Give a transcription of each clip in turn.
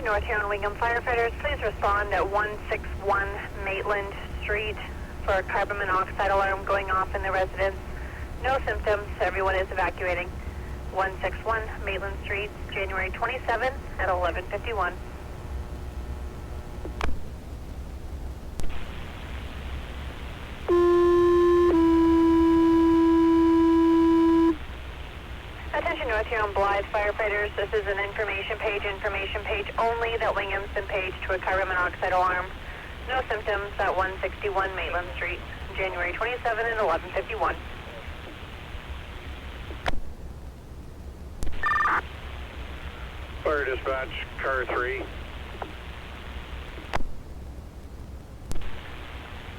North Huron Wingham firefighters, please respond at 161 Maitland Street for a carbon monoxide alarm going off in the residence. No symptoms, everyone is evacuating. 161 Maitland Street, January 27th at 11:51. Attention North Huron Blyth firefighters, this is an information page only that Wingham's been paged to a carbon monoxide alarm. No symptoms at 161 Maitland Street, January 27 at 11:51. Fire dispatch, car 3.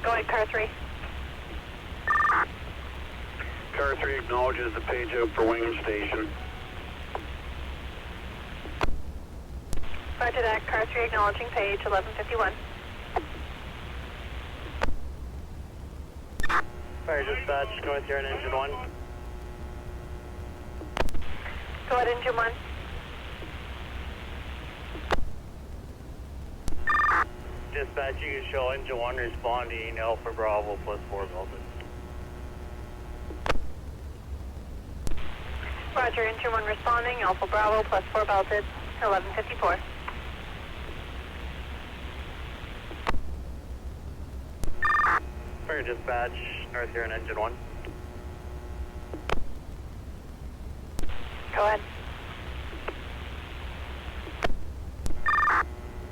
Go ahead, car 3. Car 3 acknowledges the page out for Wingham Station. Roger that, car 3 acknowledging page, 11:51. Fire dispatch, North Huron engine 1. Go ahead, engine 1. Dispatch, you can show engine 1 responding Alpha Bravo +4 Belted. Roger, engine 1 responding, Alpha Bravo +4 belted, 11:54. Fire dispatch, North Huron engine 1. Go ahead.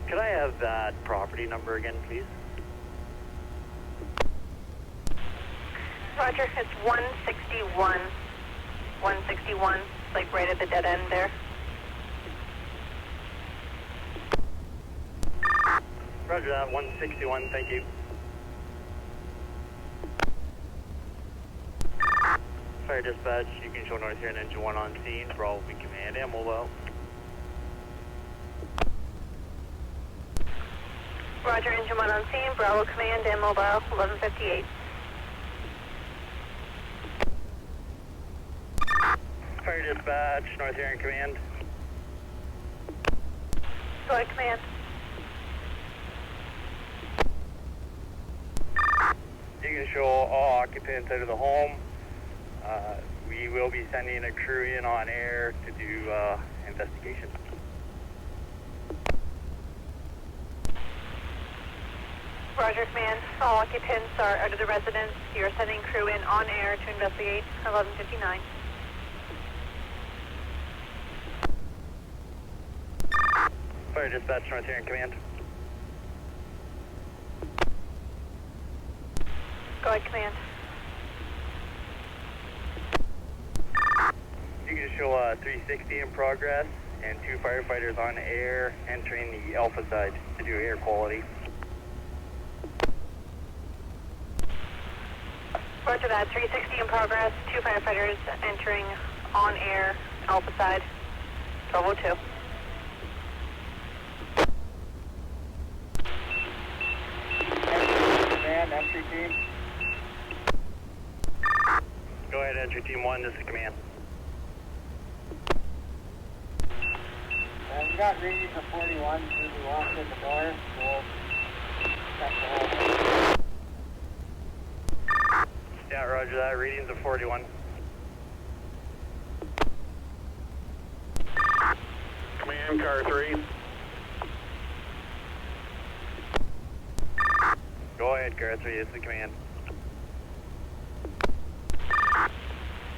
Could I have that property number again, please? Roger, it's 161. 161, like right at the dead end there. Roger that, 161, thank you. Fire dispatch, you can show North Huron engine 1 on scene, Bravo be command and mobile. Roger, engine 1 on scene, Bravo command and mobile, 11:58. Fire dispatch, North Huron command. Go ahead, command. You can show all occupants out of the home. We will be sending a crew in on air to do investigation. Roger, command. All occupants are out of the residence. You're sending crew in on air to investigate, 11:59. Fire dispatch, North Huron command. Go ahead, command. You can show a 360 in progress and 2 firefighters on air entering the Alpha side to do air quality. Roger that, 360 in progress, 2 firefighters entering on air, Alpha side, 12:02. Command, entry team. Go ahead, entry team 1, this is command. We got readings of 41 as we walked in the door, so we'll check the whole. Yeah, roger that, readings of 41. Command, car 3. Go ahead, car 3, it's the command.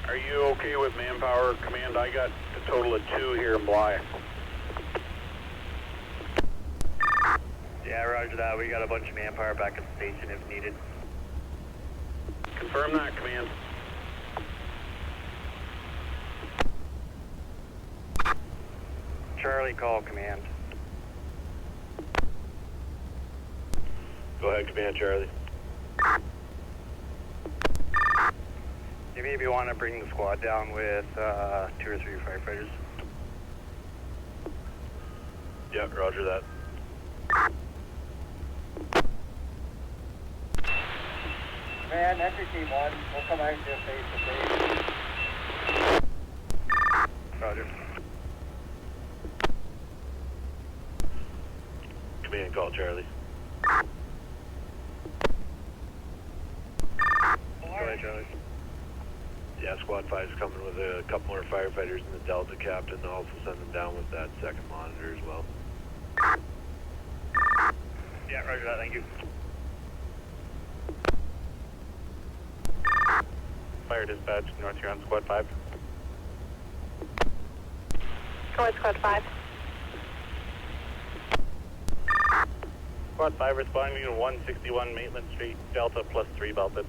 Are you okay with manpower? Command, I got a total of 2 here in Blyth. Yeah, roger that, we got a bunch of manpower back at the station if needed. Confirm that, command. Charlie, call command. Go ahead, command, Charlie. You maybe want to bring the squad down with 2 or 3 firefighters. Yeah, roger that. Man, entry team 1, we'll come out and do face to face. Roger. and call Charlie. Go ahead, Charlie. Yeah, Squad 5 is coming with a couple more firefighters and the Delta captain. They'll also send them down with that second monitor as well. Yeah, roger that, thank you. Fire dispatch, North Huron, Squad 5. Go ahead, Squad 5. Squad 5 responding to 161 Maitland Street, Delta +3 belted.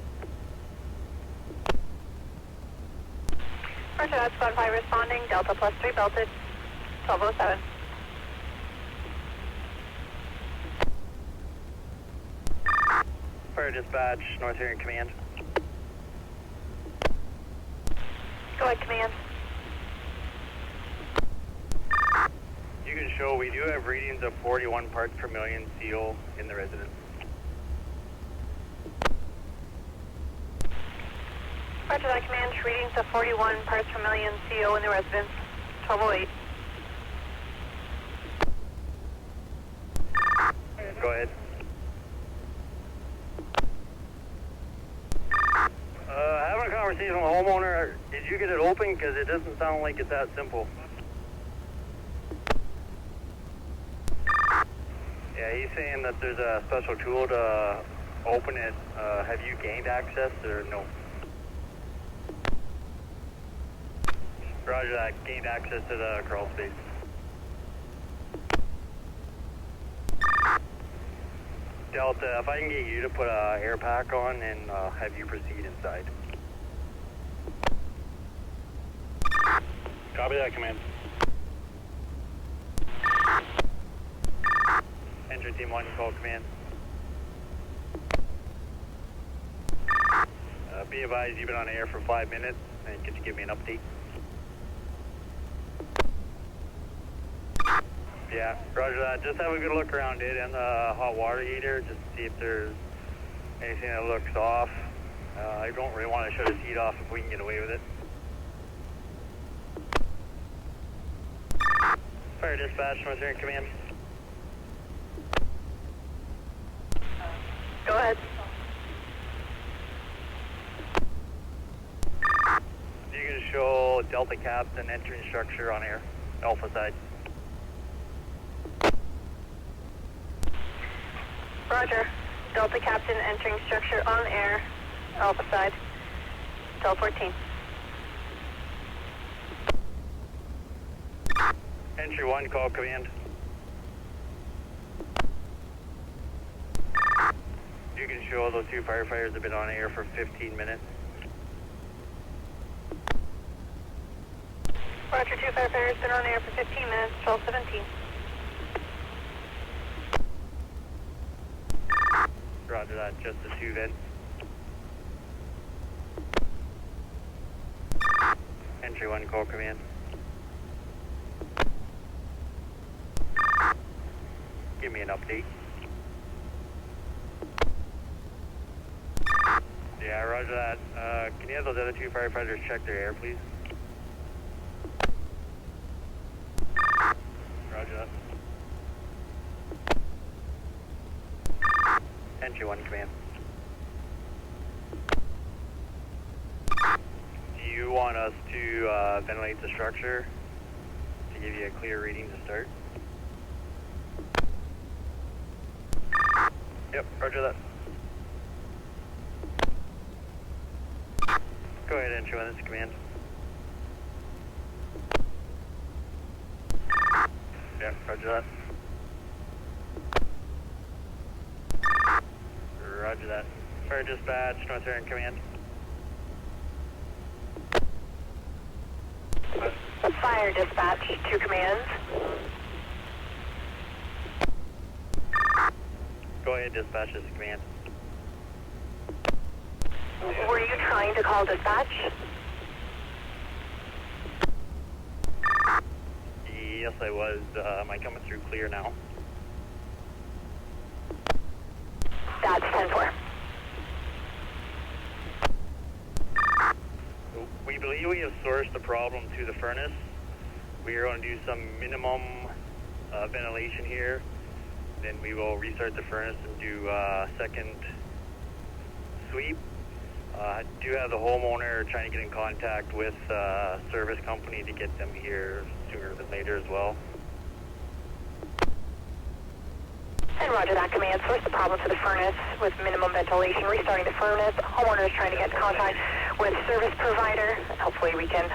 Roger that, Squad 5 responding, Delta +3 belted, 1207. Fire dispatch, North Huron Command. Go ahead, Command. You can show we do have readings of 41 parts per million CO in the residence. Roger that, Command. Readings of 41 parts per million CO in the residence, 1208. Go ahead. Having a conversation with a homeowner, did you get it open? Because it doesn't sound like it's that simple. Yeah, he's saying that there's a special tool to open it. Have you gained access or no? Roger that, gained access to the crawl space. Delta, if I can get you to put a air pack on and have you proceed inside. Copy that, Command. Entry team 1, call command. Be advised, you've been on air for 5 minutes, and could you give me an update? Yeah, roger that. Just have a good look around it and the hot water heater, just to see if there's anything that looks off. I don't really want to shut his heat off if we can get away with it. Fire dispatch, North Huron Command. Go ahead. You can show Delta Captain entering structure on air, Alpha side. Roger. Delta Captain entering structure on air, Alpha side, 1214. Entry 1, call command. You can show those two firefighters have been on air for 15 minutes. Roger, 2 firefighters been on air for 15 minutes, 1217. Roger that, just the 2 vents. Entry 1, call command. Give me an update. Yeah, roger that. Can you have those other 2 firefighters check their air, please? Roger that. Entry 1, command. Do you want us to ventilate the structure to give you a clear reading to start? Yep, roger that. Go ahead, Entry 1, this is command. Yeah, roger that. Roger that. Fire dispatch, North Huron Command. Fire dispatch, 2 commands. Go ahead, dispatch, this is command. Were you trying to call dispatch? Yes, I was. Am I coming through clear now? That's 10-4. We believe we have sourced the problem to the furnace. We are going to do some minimum ventilation here. Then we will restart the furnace and do second sweep. I do have the homeowner trying to get in contact with service company to get them here sooner than later as well. And roger that, command. Source the problem to the furnace with minimum ventilation. Restarting the furnace. Homeowner is trying to get in contact with service provider. Hopefully we can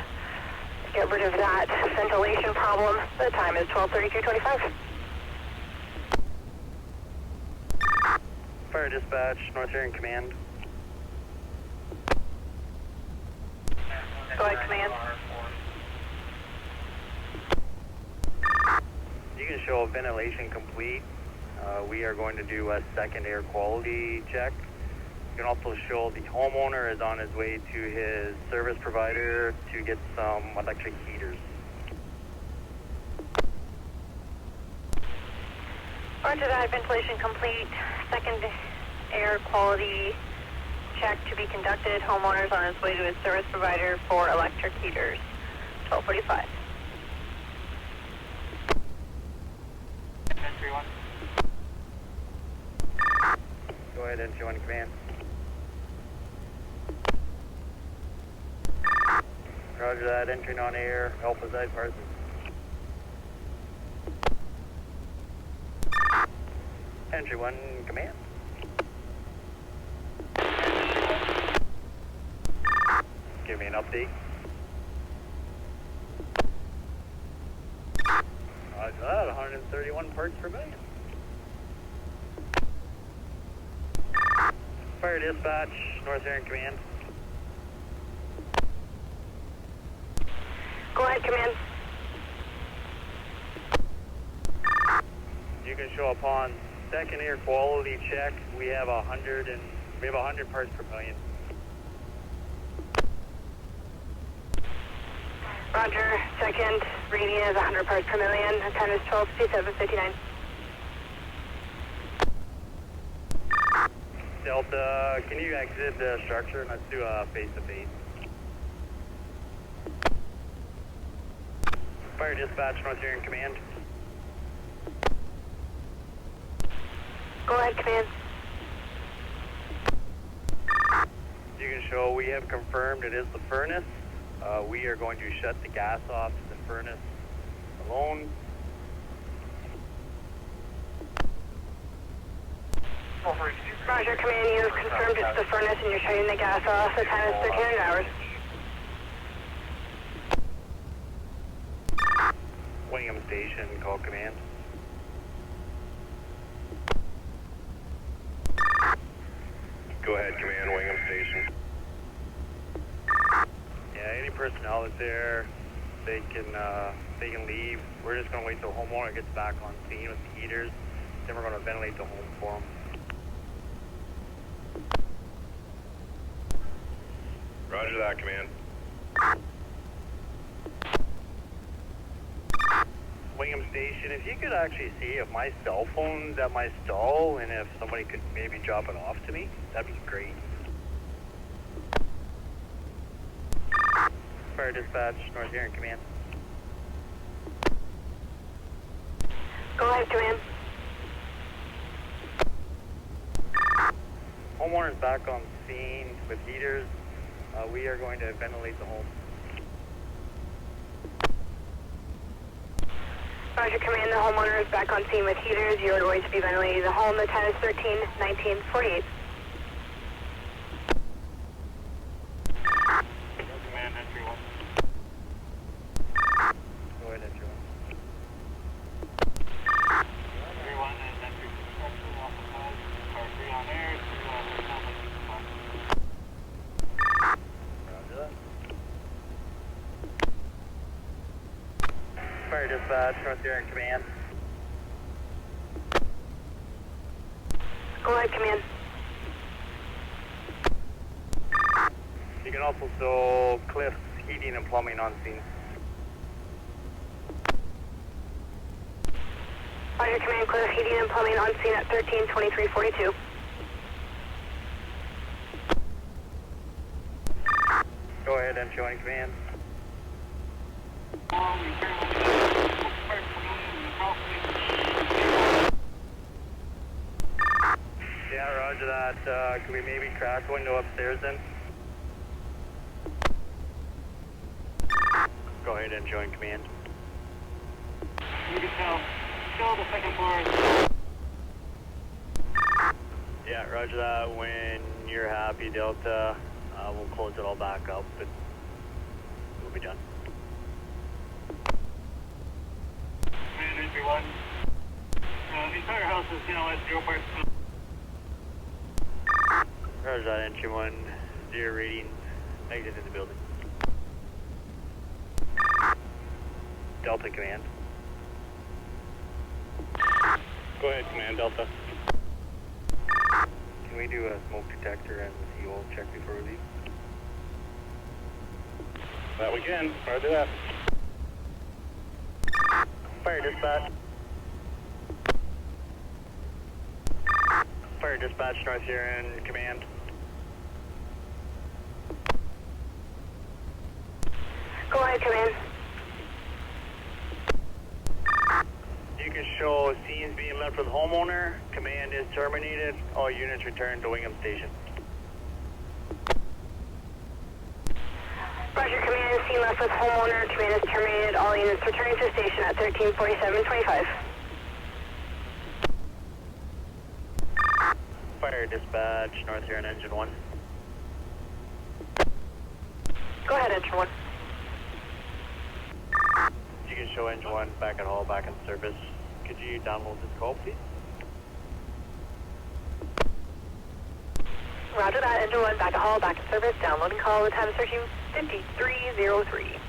get rid of that ventilation problem. The time is 12:32:25. Fire dispatch, North Huron Command. Go ahead, command. You can show ventilation complete. We are going to do a second air quality check. You can also show the homeowner is on his way to his service provider to get some electric heaters. Roger that, ventilation complete. Second air quality check to be conducted. Homeowner's on his way to his service provider for electric heaters. 12:45. Entry 1. Go ahead, Entry 1 Command. Roger that, entering on air, Alpha Side Parsons. Entry 1 Command. Give me an update. Roger that, 131 parts per million. Fire dispatch, North Huron Command. Go ahead, command. You can show upon second air quality check. We have 100 parts per million. Roger, second reading is 100 parts per million. The time is 12:57:59. Delta, can you exit the structure and let's do a face-to-face? Fire dispatch, North Huron Command. Go ahead, command. You can show we have confirmed it is the furnace. We are going to shut the gas off to the furnace alone. Roger, command, you have confirmed it's the furnace and you're shutting the gas off. The time is 1300 hours. Wingham Station, call command. Go ahead, command, Wingham Station. Yeah, any personnel that's there, they can leave. We're just going to wait till homeowner gets back on scene with the heaters. Then we're going to ventilate the home for them. Roger that, command. Wingham Station, if you could actually see if my cell phone's at my stall and if somebody could maybe drop it off to me, that'd be great. Fire dispatch, North Huron Command. Go ahead, command. Homeowner's back on scene with heaters. We are going to ventilate the home. Roger, command, the homeowner is back on scene with heaters. You are going to be ventilating the home. The time is 13:19:48. Command, entry 1. Go ahead, entry 1. Entry 1 is entry construction, Alpha Side. Car 3 on air, 2 on the top. Roger that. Fire dispatch, North Huron Command. Go ahead, command. You can also show Cliff's Heating and Plumbing on scene. Roger, command, Cliff, heating and plumbing on scene at 13:23:42. Go ahead, entry 1 Command. Roger that. Can we maybe crash window upstairs then? Go ahead and join command. You can tell. Show the second floor. Yeah, roger that. When you're happy, Delta, we'll close it all back up, but we'll be done. Command entry 1. The entire house is now at 0 parts. Roger that, entry 1. 0 readings. Exit in the building. Delta command. Go ahead, Command Delta. Can we do a smoke detector and fuel check before we leave? That we can. Roger that. Fire dispatch. Fire dispatch, North Huron command. Go ahead, command. You can show scenes being left with homeowner. Command is terminated. All units return to Wingham Station. Roger, command. Scene left with homeowner. Command is terminated. All units returning to station at 134725. Fire dispatch, North Huron engine 1. Go ahead, engine 1. You can show engine 1 back at hall, back in service. Could you download this call, please? Roger that, engine 1, back at hall, back in service. Downloading call. The time is 13:53:03.